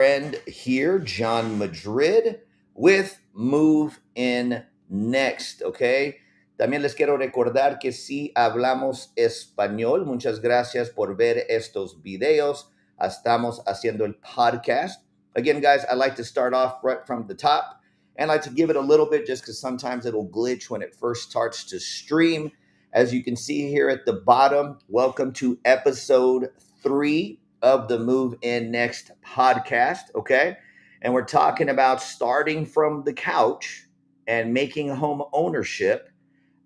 Friend here, John Madrid, with Move In Next, ¿ok? También les quiero recordar que si hablamos español, muchas gracias por ver estos videos. Estamos haciendo el podcast. Again, guys, I like to start off right from the top and I like to give it a little bit just because sometimes it'll glitch when it first starts to stream. As you can see here at the bottom, welcome to episode 3 of the Move In Next podcast, okay? And we're talking about starting from the couch and making home ownership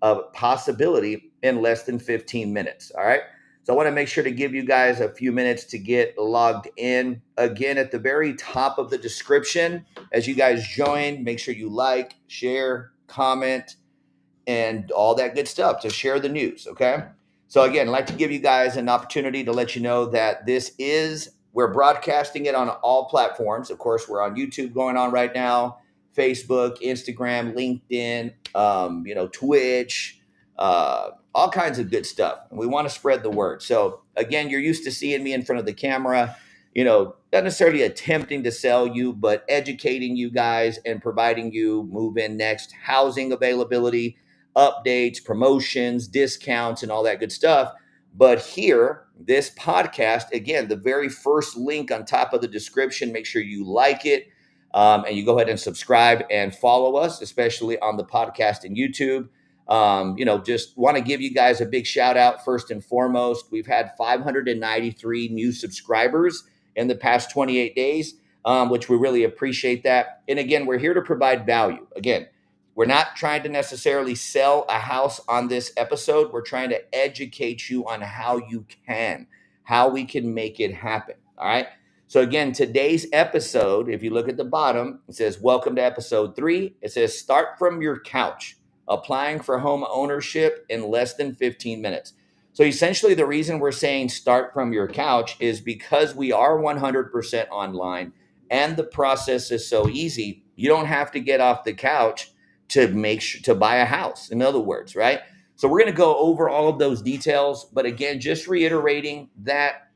a possibility in less than 15 minutes, all right? So I want to make sure to give you guys a few minutes to get logged in. Again, at the very top of the description, as you guys join, make sure you like, share, comment, and all that good stuff to share the news, okay? So again, I'd like to give you guys an opportunity to let you know that we're broadcasting it on all platforms. Of course, we're on YouTube going on right now, Facebook, Instagram, LinkedIn, Twitch, all kinds of good stuff. And we want to spread the word. So again, you're used to seeing me in front of the camera, not necessarily attempting to sell you, but educating you guys and providing you Move In Next housing availability, updates, promotions, discounts, and all that good stuff. But here, this podcast, again, the very first link on top of the description, make sure you like it and you go ahead and subscribe and follow us, especially on the podcast and YouTube. Just want to give you guys a big shout out first and foremost. We've had 593 new subscribers in the past 28 days, which we really appreciate that. And again, we're here to provide value. Again, we're not trying to necessarily sell a house on this episode. We're trying to educate you on how we can make it happen. All right. So again, today's episode, if you look at the bottom, it says, welcome to episode 3. It says, start from your couch, applying for home ownership in less than 15 minutes. So essentially the reason we're saying start from your couch is because we are 100% online and the process is so easy. You don't have to get off the couch to buy a house, in other words, right? So we're going to go over all of those details. But again, just reiterating that,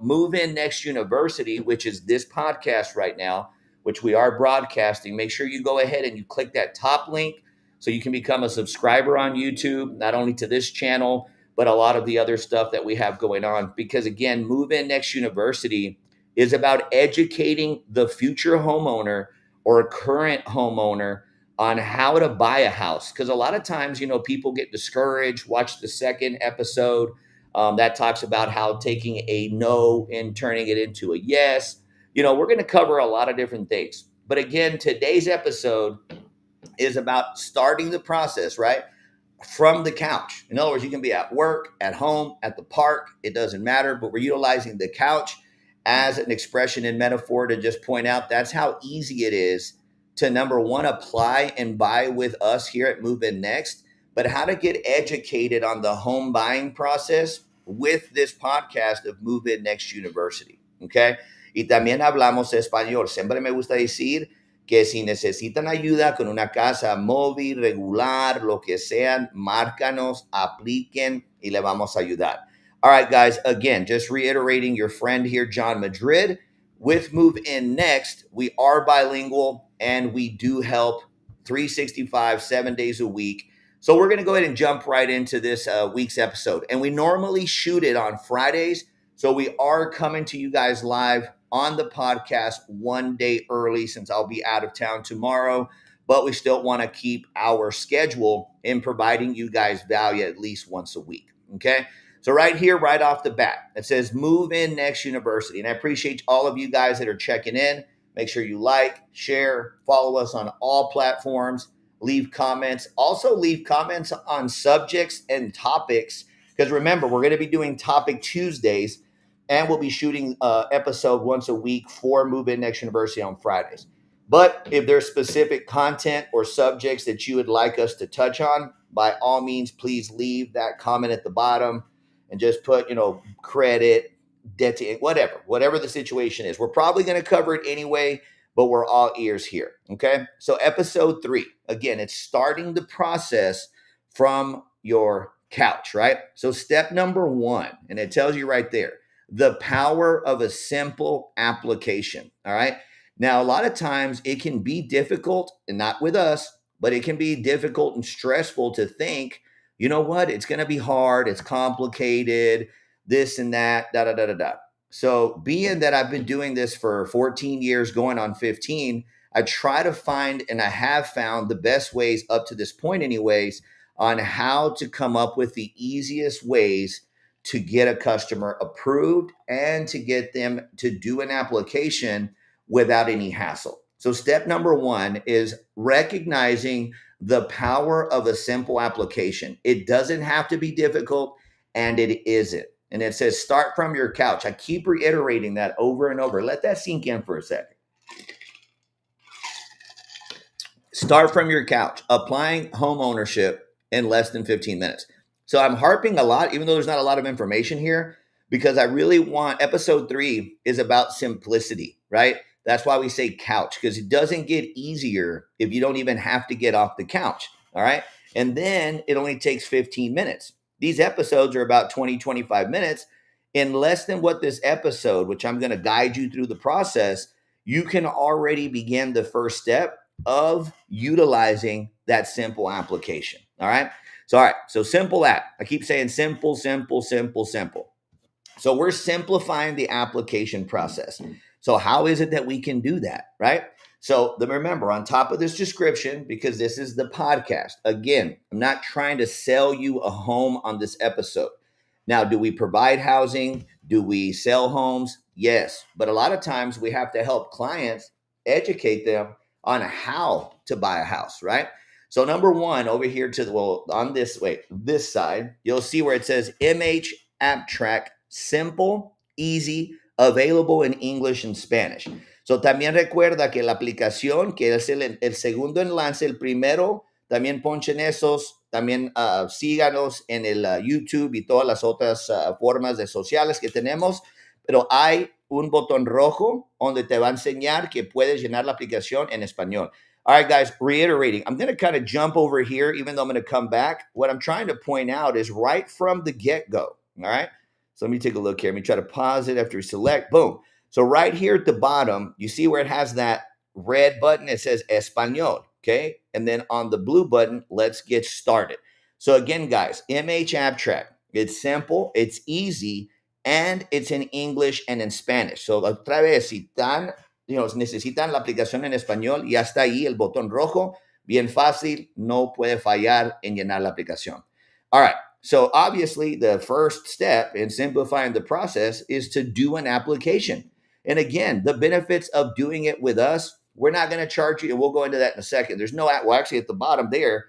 Move In Next University, which is this podcast right now, which we are broadcasting, make sure you go ahead and you click that top link so you can become a subscriber on YouTube, not only to this channel, but a lot of the other stuff that we have going on. Because again, Move In Next University is about educating the future homeowner or a current homeowner on how to buy a house. Because a lot of times, people get discouraged. Watch the second episode that talks about how taking a no and turning it into a yes. We're going to cover a lot of different things. But again, today's episode is about starting the process, right? From the couch. In other words, you can be at work, at home, at the park. It doesn't matter, but we're utilizing the couch as an expression and metaphor to just point out that's how easy it is to, number one, apply and buy with us here at Move In Next, but how to get educated on the home buying process with this podcast of Move In Next University, okay? Y también hablamos español. Siempre me gusta decir que si necesitan ayuda con una casa móvil, regular, lo que sean, márcanos, apliquen y le vamos a ayudar. All right, guys, again, just reiterating your friend here, John Madrid. With Move In Next, we are bilingual and we do help 365, 7 days a week. So we're going to go ahead and jump right into this week's episode. And we normally shoot it on Fridays. So we are coming to you guys live on the podcast 1 day early since I'll be out of town tomorrow. But we still want to keep our schedule in providing you guys value at least once a week. Okay. So right here, right off the bat, it says Move In Next University. And I appreciate all of you guys that are checking in. Make sure you like, share, follow us on all platforms, leave comments. Also leave comments on subjects and topics. Because remember, we're going to be doing Topic Tuesdays and we'll be shooting episode once a week for Move In Next University on Fridays. But if there's specific content or subjects that you would like us to touch on, by all means, please leave that comment at the bottom. And just put, credit, debt to whatever the situation is. We're probably going to cover it anyway, but we're all ears here. Okay. So episode 3, again, it's starting the process from your couch, right? So step number 1, and it tells you right there, The power of a simple application. All right. Now, a lot of times it can be difficult, and not with us, but it can be difficult and stressful to think, you know what, it's going to be hard, it's complicated, this and that, da da da da da. So, being that I've been doing this for 14 years, going on 15, I try to find, and I have found the best ways up to this point, anyways, on how to come up with the easiest ways to get a customer approved and to get them to do an application without any hassle. So, step number one is recognizing the power of a simple application. It doesn't have to be difficult, and it isn't. And it says start from your couch. I keep reiterating that over and over. Let that sink in for a second. Start from your couch, applying home ownership in less than 15 minutes. So I'm harping a lot, even though there's not a lot of information here, because I really want episode 3 is about simplicity, right? That's why we say couch, because it doesn't get easier if you don't even have to get off the couch. All right. And then it only takes 15 minutes. These episodes are about 20, 25 minutes. In less than what this episode, which I'm going to guide you through the process, you can already begin the first step of utilizing that simple application. All right. So simple app. I keep saying simple, simple, simple, simple. So we're simplifying the application process. So how is it that we can do that? Right. So remember, on top of this description, because this is the podcast, again, I'm not trying to sell you a home on this episode. Now, do we provide housing? Do we sell homes? Yes. But a lot of times we have to help clients, educate them on how to buy a house, right? So number one, over here on this side, you'll see where it says MHAPP TRACK, simple, easy, available in English and Spanish. So también recuerda que la aplicación, que es el segundo enlace, el primero, también ponchen esos, también síganos en el YouTube y todas las otras formas de sociales que tenemos, pero hay un botón rojo donde te va a enseñar que puedes llenar la aplicación en español. All right, guys, reiterating, I'm going to kind of jump over here, even though I'm going to come back. What I'm trying to point out is right from the get-go, all right? So let me take a look here. Let me try to pause it after we select. Boom. So right here at the bottom, you see where it has that red button. It says Español, okay? And then on the blue button, let's get started. So again, guys, MHAPP TRACK. It's simple, it's easy, and it's in English and in Spanish. So otra vez, si necesitan la aplicación en español, ya está ahí el botón rojo. Bien fácil, no puede fallar en llenar la aplicación. All right. So obviously, the first step in simplifying the process is to do an application. And again, the benefits of doing it with us, we're not going to charge you, and we'll go into that in a second. There's actually at the bottom there,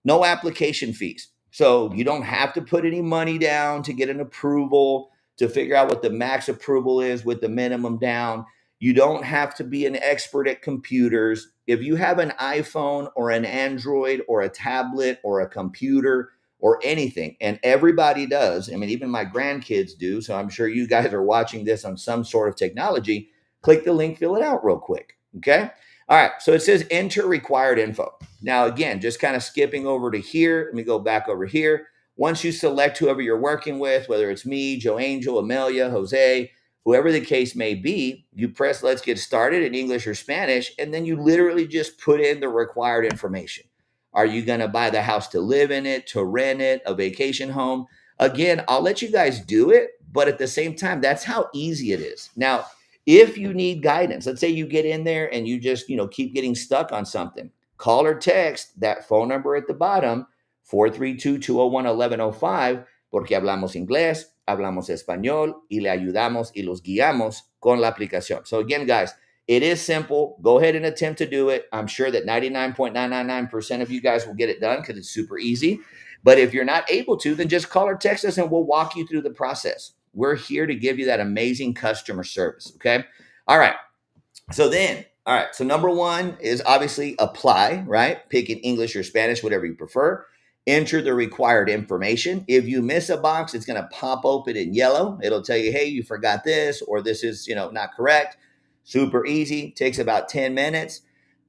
no application fees. So you don't have to put any money down to get an approval, to figure out what the max approval is with the minimum down. You don't have to be an expert at computers. If you have an iPhone or an Android or a tablet or a computer or anything, and everybody does, I mean, even my grandkids do, so I'm sure you guys are watching this on some sort of technology, click the link, fill it out real quick, okay? All right, so it says enter required info. Now, again, just kind of skipping over to here, let me go back over here. Once you select whoever you're working with, whether it's me, Joe Angel, Amelia, Jose, whoever the case may be, you press let's get started in English or Spanish, and then you literally just put in the required information. Are you going to buy the house to live in it, to rent it, a vacation home? Again, I'll let you guys do it, but at the same time, that's how easy it is. Now, if you need guidance, let's say you get in there and you just, keep getting stuck on something, call or text that phone number at the bottom, 432-201-1105, porque hablamos inglés, hablamos español, y le ayudamos y los guiamos con la aplicación. So again, guys, it is simple. Go ahead and attempt to do it. I'm sure that 99.999% of you guys will get it done because it's super easy. But if you're not able to, then just call or text us and we'll walk you through the process. We're here to give you that amazing customer service, okay? All right. So number one is obviously apply, right? Pick in English or Spanish, whatever you prefer. Enter the required information. If you miss a box, it's going to pop open in yellow. It'll tell you, hey, you forgot this, or this is, not correct. Super easy, takes about 10 minutes.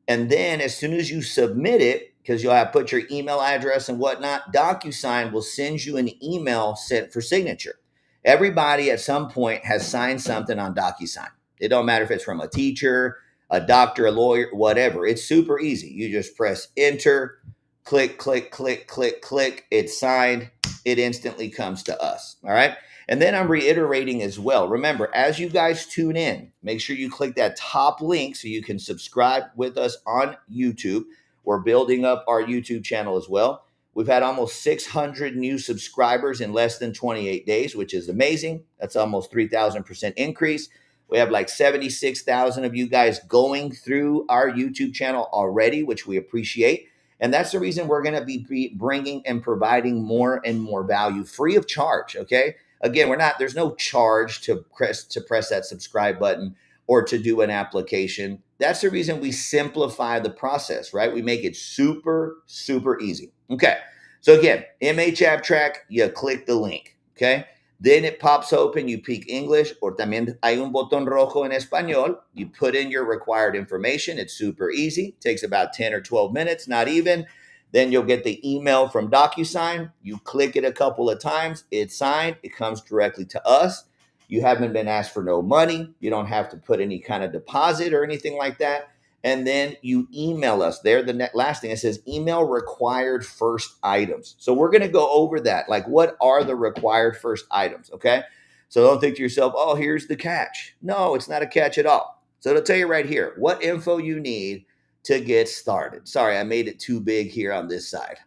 And then as soon as you submit it, because you'll have put your email address and whatnot, DocuSign will send you an email sent for signature. Everybody at some point has signed something on DocuSign. It don't matter if it's from a teacher, a doctor, a lawyer, whatever. It's super easy. You just press enter, click, click, click, click, click. It's signed. It instantly comes to us. All right. And then I'm reiterating as well. Remember, as you guys tune in, make sure you click that top link so you can subscribe with us on YouTube. We're building up our YouTube channel as well. We've had almost 600 new subscribers in less than 28 days, which is amazing. That's almost 3,000% increase. We have like 76,000 of you guys going through our YouTube channel already, which we appreciate. And that's the reason we're going to be bringing and providing more and more value free of charge. Okay. Again, there's no charge to press that subscribe button or to do an application. That's the reason we simplify the process, right? We make it super, super easy. Okay. So again, MHAPP Track, you click the link. Okay. Then it pops open, you pick English, or también hay un botón rojo en español. You put in your required information. It's super easy. It takes about 10 or 12 minutes, not even. Then you'll get the email from DocuSign. You click it a couple of times. It's signed. It comes directly to us. You haven't been asked for no money. You don't have to put any kind of deposit or anything like that. And then you email us there. The last thing it says email required first items. So we're going to go over that. Like, what are the required first items? Okay. So don't think to yourself, oh, here's the catch. No, it's not a catch at all. So it'll tell you right here what info you need to get started. Sorry, I made it too big here on this side.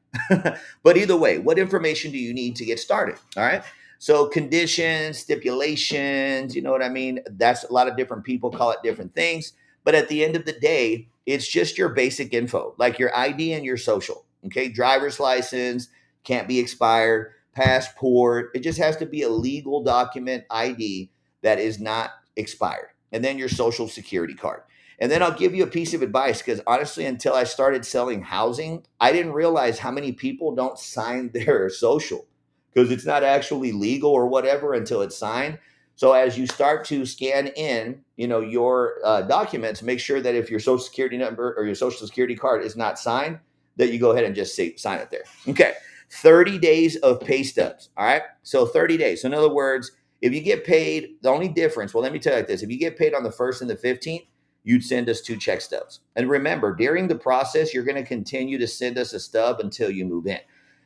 But either way, what information do you need to get started? All right. So conditions, stipulations, you know what I mean? That's a lot of different people call it different things. But at the end of the day, it's just your basic info, like your ID and your social. Okay. Driver's license can't be expired, passport. It just has to be a legal document ID that is not expired. And then your social security card. And then I'll give you a piece of advice because honestly, until I started selling housing, I didn't realize how many people don't sign their social because it's not actually legal or whatever until it's signed. So as you start to scan in, your documents, make sure that if your social security number or your social security card is not signed, that you go ahead and just sign it there. Okay. 30 days of pay stubs. All right. So 30 days. So in other words, if you get paid, the only difference, well, let me tell you like this. If you get paid on the 1st and the 15th, you'd send us 2 check stubs. And remember, during the process, you're going to continue to send us a stub until you move in.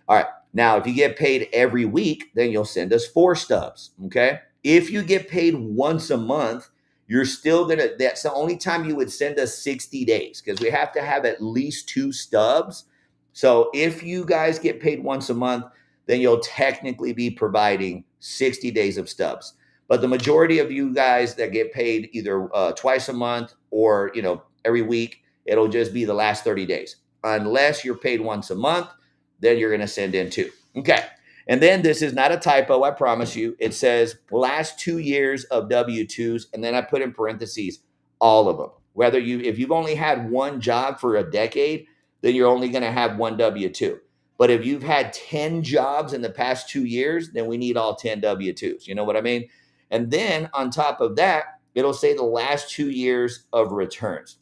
All right. Now, if you get paid every week, then you'll send us 4 stubs. Okay. If you get paid once a month, you're still going to, that's the only time you would send us 60 days because we have to have at least 2 stubs. So if you guys get paid once a month, then you'll technically be providing 60 days of stubs. But the majority of you guys that get paid either twice a month or, every week, it'll just be the last 30 days. Unless you're paid once a month, then you're going to send in 2. Okay. And then this is not a typo, I promise you. It says last 2 years of W-2s, and then I put in parentheses, all of them. If you've only had one job for a decade, then you're only going to have one W-2. But if you've had 10 jobs in the past 2 years, then we need all 10 W-2s. You know what I mean? And then on top of that, it'll say the last 2 years of returns.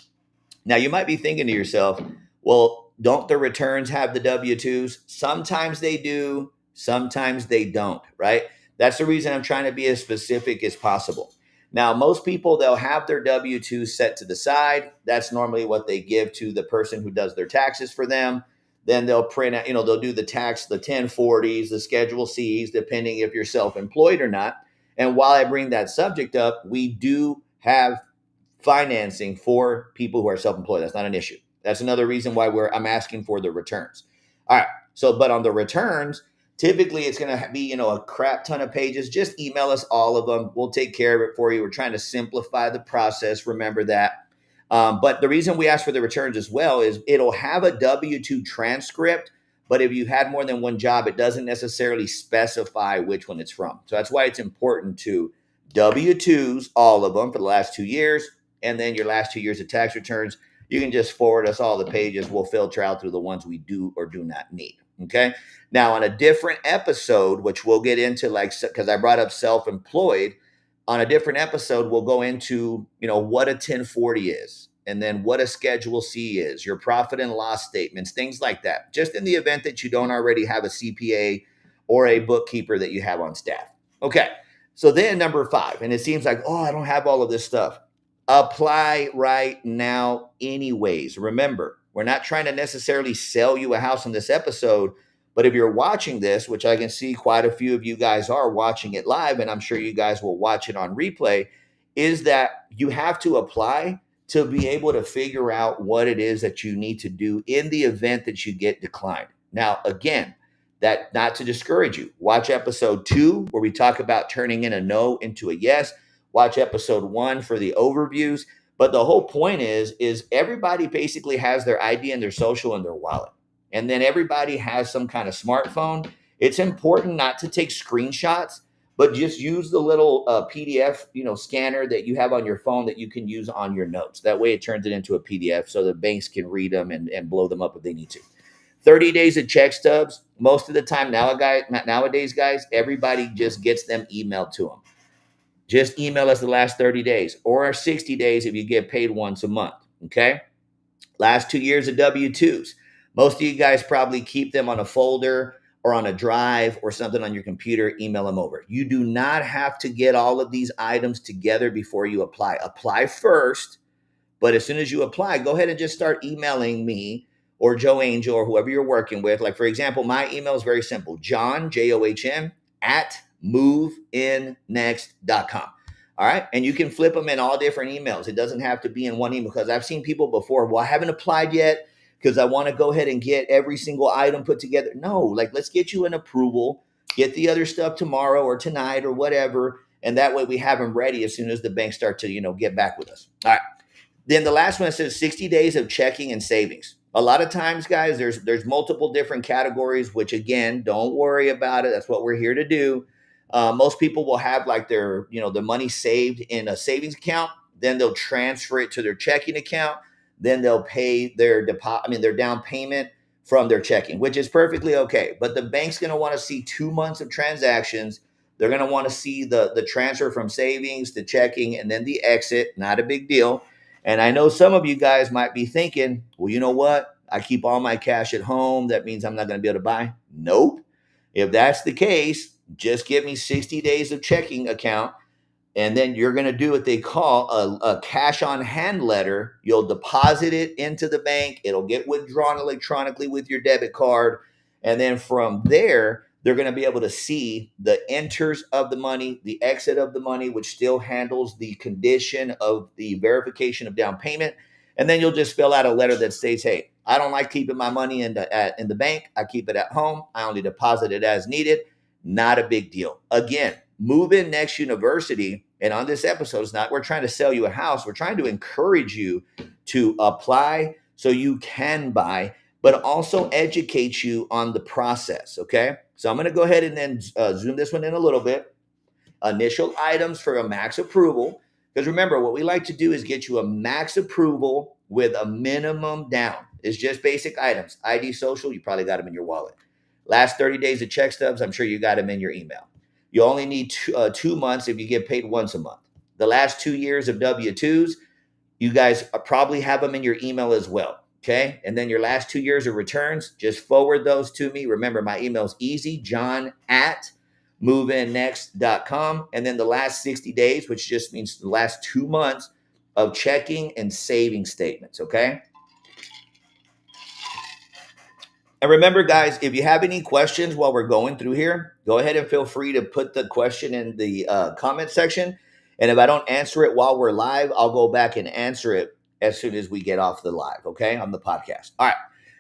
Now, you might be thinking to yourself, well, don't the returns have the W-2s? Sometimes they do. Sometimes they don't, right? That's the reason I'm trying to be as specific as possible. Now, most people, they'll have their W-2s set to the side. That's normally what they give to the person who does their taxes for them. Then they'll print out, they'll do the 1040s, the Schedule Cs, depending if you're self-employed or not. And while I bring that subject up, we do have financing for people who are self-employed. That's not an issue. That's another reason why I'm asking for the returns. All right. So, but on the returns, typically it's going to be, a crap ton of pages. Just email us all of them. We'll take care of it for you. We're trying to simplify the process. Remember that. But the reason we ask for the returns as well is it'll have a W-2 transcript. But if you had more than one job, it doesn't necessarily specify which one it's from. So that's why it's important to W-2s, all of them for the last 2 years, and then your last 2 years of tax returns. You can just forward us all the pages. We'll filter out through the ones we do or do not need. Okay. Now, on a different episode, which we'll get into, because I brought up self-employed, on a different episode, we'll go into, what a 1040 is, and then what a Schedule C is, your profit and loss statements, things like that, just in the event that you don't already have a CPA or a bookkeeper that you have on staff. Okay. So then number 5, and it seems like, oh, I don't have all of this stuff. Apply right now anyways. Remember, we're not trying to necessarily sell you a house in this episode, but if you're watching this, which I can see quite a few of you guys are watching it live, and I'm sure you guys will watch it on replay, is that you have to apply to be able to figure out what it is that you need to do in the event that you get declined. Now, again, that not to discourage you. Watch episode 2 where we talk about turning in a no into a yes. Watch episode 1 for the overviews. But the whole point is everybody basically has their ID and their social and their wallet. And then everybody has some kind of smartphone. It's important not to take screenshots, but just use the little PDF, scanner that you have on your phone that you can use on your notes. That way it turns it into a PDF so the banks can read them and blow them up if they need to. 30 days of check stubs. Most of the time nowadays, guys, everybody just gets them emailed to them. Just email us the last 30 days or 60 days if you get paid once a month, okay? Last 2 years of W-2s. Most of you guys probably keep them on a folder or on a drive or something on your computer, email them over. You do not have to get all of these items together before you apply. Apply first, but as soon as you apply, go ahead and just start emailing me or Joe Angel or whoever you're working with. Like, for example, my email is very simple, John, John, at moveinnext.com. All right. And you can flip them in all different emails. It doesn't have to be in one email because I've seen people before, well, I haven't applied yet because I want to go ahead and get every single item put together. No, like, let's get you an approval, get the other stuff tomorrow or tonight or whatever. And that way we have them ready as soon as the banks start to, get back with us. All right. Then the last one says 60 days of checking and savings. A lot of times, guys, there's multiple different categories, which again, don't worry about it. That's what we're here to do. Most people will have like their money saved in a savings account. Then they'll transfer it to their checking account. Then they'll pay their their down payment from their checking, which is perfectly okay. But the bank's going to want to see 2 months of transactions. They're going to want to see the transfer from savings to checking and then the exit. Not a big deal. And I know some of you guys might be thinking, well, you know what? I keep all my cash at home. That means I'm not going to be able to buy. Nope. If that's the case, just give me 60 days of checking account. And then you're going to do what they call a cash on hand letter. You'll deposit it into the bank. It'll get withdrawn electronically with your debit card. And then from there, they're going to be able to see the enters of the money, the exit of the money, which still handles the condition of the verification of down payment. And then you'll just fill out a letter that states, hey, I don't like keeping my money in the bank. I keep it at home. I only deposit it as needed. Not a big deal. Again, Move In Next University. And on this episode, it's not we're trying to sell you a house. We're trying to encourage you to apply so you can buy, but also educate you on the process. Okay. So I'm going to go ahead and then zoom this one in a little bit. Initial items for a max approval. Because remember, what we like to do is get you a max approval with a minimum down. It's just basic items. ID, social, you probably got them in your wallet. Last 30 days of check stubs, I'm sure you got them in your email. You only need 2 months if you get paid once a month. The last 2 years of W-2s, you guys probably have them in your email as well. Okay. And then your last 2 years of returns, just forward those to me. Remember, my email is easy, John at moveinnext.com. And then the last 60 days, which just means the last 2 months of checking and saving statements. Okay. And remember, guys, if you have any questions while we're going through here, go ahead and feel free to put the question in the comment section. And if I don't answer it while we're live, I'll go back and answer it as soon as we get off the live, okay, on the podcast. All right.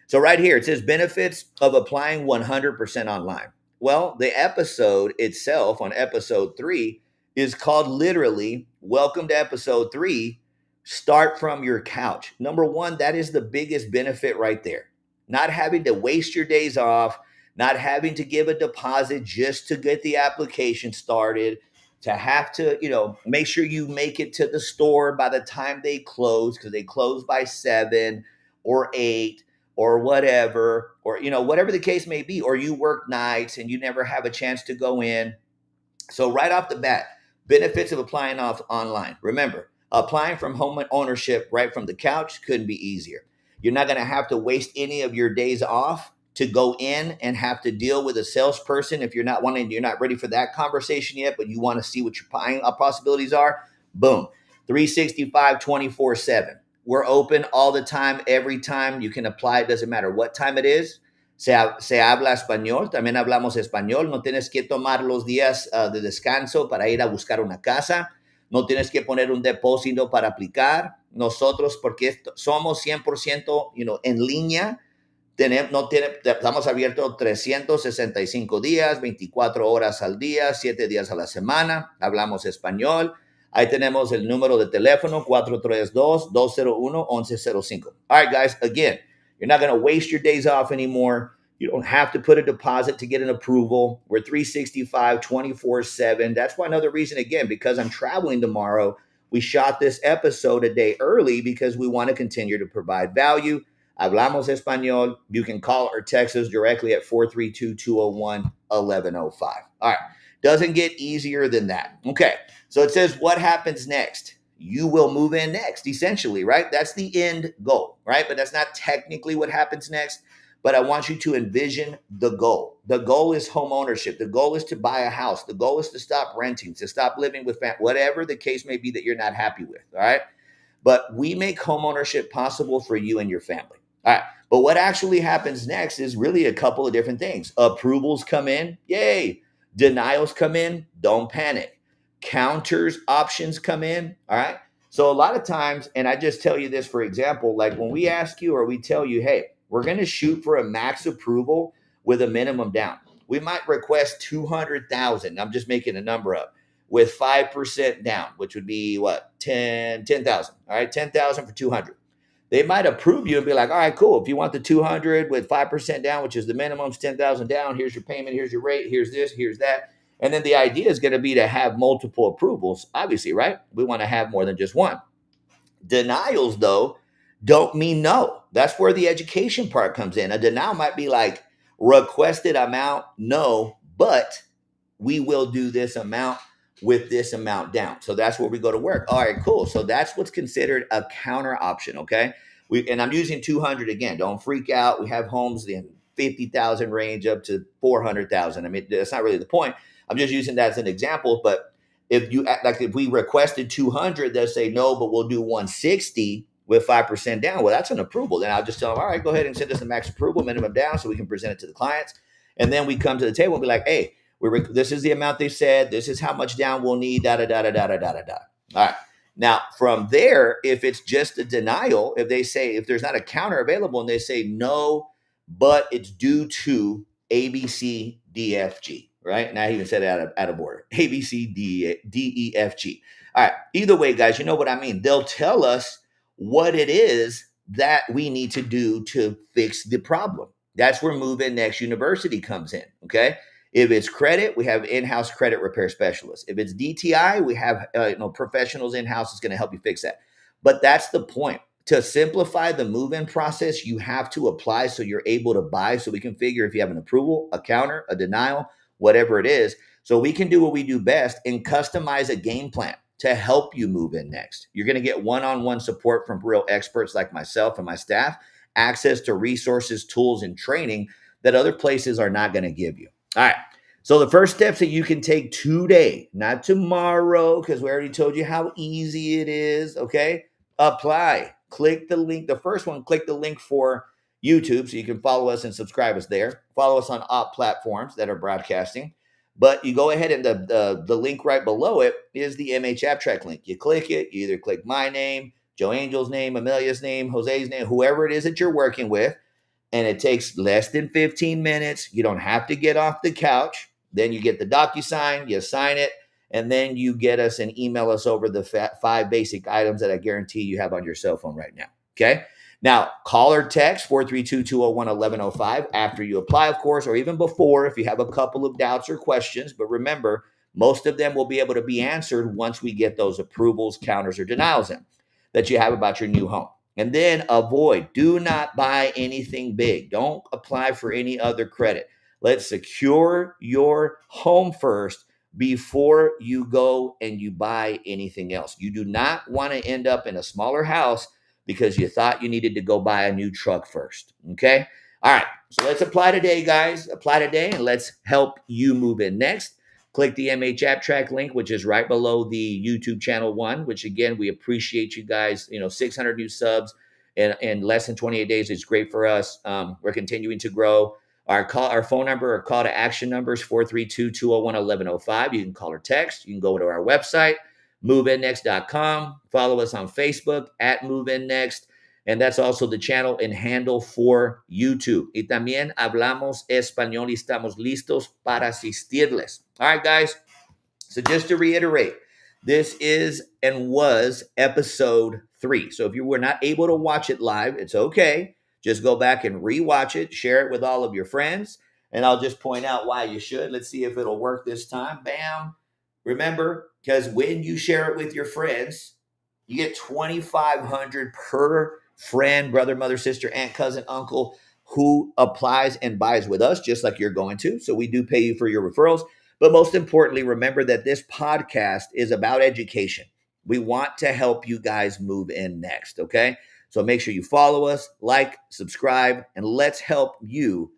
So right here, it says benefits of applying 100% online. Well, the episode itself on episode 3 is called literally, Welcome to episode 3, Start from Your Couch. Number 1, that is the biggest benefit right there. Not having to waste your days off, not having to give a deposit just to get the application started, to have to, make sure you make it to the store by the time they close, because they close by 7 or 8 or whatever, or, whatever the case may be, or you work nights and you never have a chance to go in. So right off the bat, benefits of applying off online. Remember, applying from home ownership right from the couch couldn't be easier. You're not going to have to waste any of your days off to go in and have to deal with a salesperson if you're not ready for that conversation yet, but you want to see what your buying possibilities are, boom, 365, 24/7. We're open all the time, every time. You can apply. It doesn't matter what time it is. Se habla español, también hablamos español. No tienes que tomar los días de descanso para ir a buscar una casa. No tienes que poner un depósito para aplicar. Nosotros, porque somos 100% en línea, estamos abiertos 365 días, 24 horas al día, 7 días a la semana. Hablamos español. Ahí tenemos el número de teléfono, 432-201-1105. All right, guys, again, you're not going to waste your days off anymore. You don't have to put a deposit to get an approval. We're 365, 24/7. That's why another reason, again, because I'm traveling tomorrow, we shot this episode a day early because we want to continue to provide value. Hablamos español. You can call or text us directly at 432-201-1105. All right. Doesn't get easier than that. Okay. So it says, what happens next? You will move in next, essentially, right? That's the end goal, right? But that's not technically what happens next. But I want you to envision the goal. The goal is home ownership. The goal is to buy a house. The goal is to stop renting, to stop living with family, whatever the case may be that you're not happy with, all right? But we make home ownership possible for you and your family. All right. But what actually happens next is really a couple of different things. Approvals come in. Yay. Denials come in. Don't panic. Counters, options come in. All right. So a lot of times, and I just tell you this, for example, like when we ask you or we tell you, hey, we're going to shoot for a max approval with a minimum down. We might request 200,000. I'm just making a number up with 5% down, which would be what? 10,000. All right. 10,000 for 200. They might approve you and be like, all right, cool. If you want the 200 with 5% down, which is the minimum, 10,000 down, here's your payment, here's your rate, here's this, here's that. And then the idea is going to be to have multiple approvals, obviously, right? We want to have more than just one. Denials, though, don't mean no. That's where the education part comes in. A denial might be like, requested amount, no, but we will do this amount with this amount down. So that's where we go to work. All right, cool. So that's what's considered a counter option, okay? And I'm using 200 again. Don't freak out. We have homes in 50,000 range up to 400,000. I mean, that's not really the point. I'm just using that as an example. But if we requested 200, they'll say no, but we'll do 160 with 5% down. Well, that's an approval. Then I'll just tell them, all right, go ahead and send us a max approval, minimum down, so we can present it to the clients. And then we come to the table and be like, hey, this is the amount they said. This is how much down we'll need. Da da da da da da da da. All right. Now from there, if it's just a denial, if there's not a counter available and they say no, but it's due to A, B, C, D, F, G. Right. And I even said it out of order. A, B, C, D, E, F, G. All right. Either way, guys, you know what I mean. They'll tell us what it is that we need to do to fix the problem. That's where Move In Next University comes in. Okay. If it's credit, we have in-house credit repair specialists. If it's DTI, we have professionals in-house that's going to help you fix that. But that's the point. To simplify the move-in process, you have to apply so you're able to buy, so we can figure if you have an approval, a counter, a denial, whatever it is. So we can do what we do best and customize a game plan to help you move in next. You're going to get one-on-one support from real experts like myself and my staff, access to resources, tools, and training that other places are not going to give you. All right. So the first steps that you can take today, not tomorrow, because we already told you how easy it is. Okay. Apply. Click the link. The first one, click the link for YouTube so you can follow us and subscribe us there. Follow us on op platforms that are broadcasting. But you go ahead and the link right below it is the MHAPP TRACK link. You click it. You either click my name, Joe Angel's name, Amelia's name, Jose's name, whoever it is that you're working with. And it takes less than 15 minutes. You don't have to get off the couch. Then you get the DocuSign, you sign it, and then you get us and email us over the 5 basic items that I guarantee you have on your cell phone right now. Okay. Now, call or text 432-201-1105 after you apply, of course, or even before if you have a couple of doubts or questions. But remember, most of them will be able to be answered once we get those approvals, counters, or denials in that you have about your new home. And then do not buy anything big. Don't apply for any other credit. Let's secure your home first before you go and you buy anything else. You do not want to end up in a smaller house because you thought you needed to go buy a new truck first. Okay. All right, so let's apply today, guys. Apply today, and let's help you move in next. Click the MHAPP Track link, which is right below the YouTube channel one, which again, we appreciate you guys. 600 new subs in less than 28 days is great for us. We're continuing to grow. Our phone number or call to action number is 432-201-1105. You can call or text. You can go to our website, moveinnext.com. Follow us on Facebook at MoveInNext. And that's also the channel and handle for YouTube. Y también hablamos español y estamos listos para asistirles. All right, guys. So just to reiterate, this is and was episode 3. So if you were not able to watch it live, it's okay. Just go back and rewatch it, share it with all of your friends, and I'll just point out why you should. Let's see if it'll work this time. Bam. Remember, because when you share it with your friends, you get $2,500 per friend, brother, mother, sister, aunt, cousin, uncle who applies and buys with us, just like you're going to. So we do pay you for your referrals. But most importantly, remember that this podcast is about education. We want to help you guys move in next, okay? So make sure you follow us, like, subscribe, and let's help you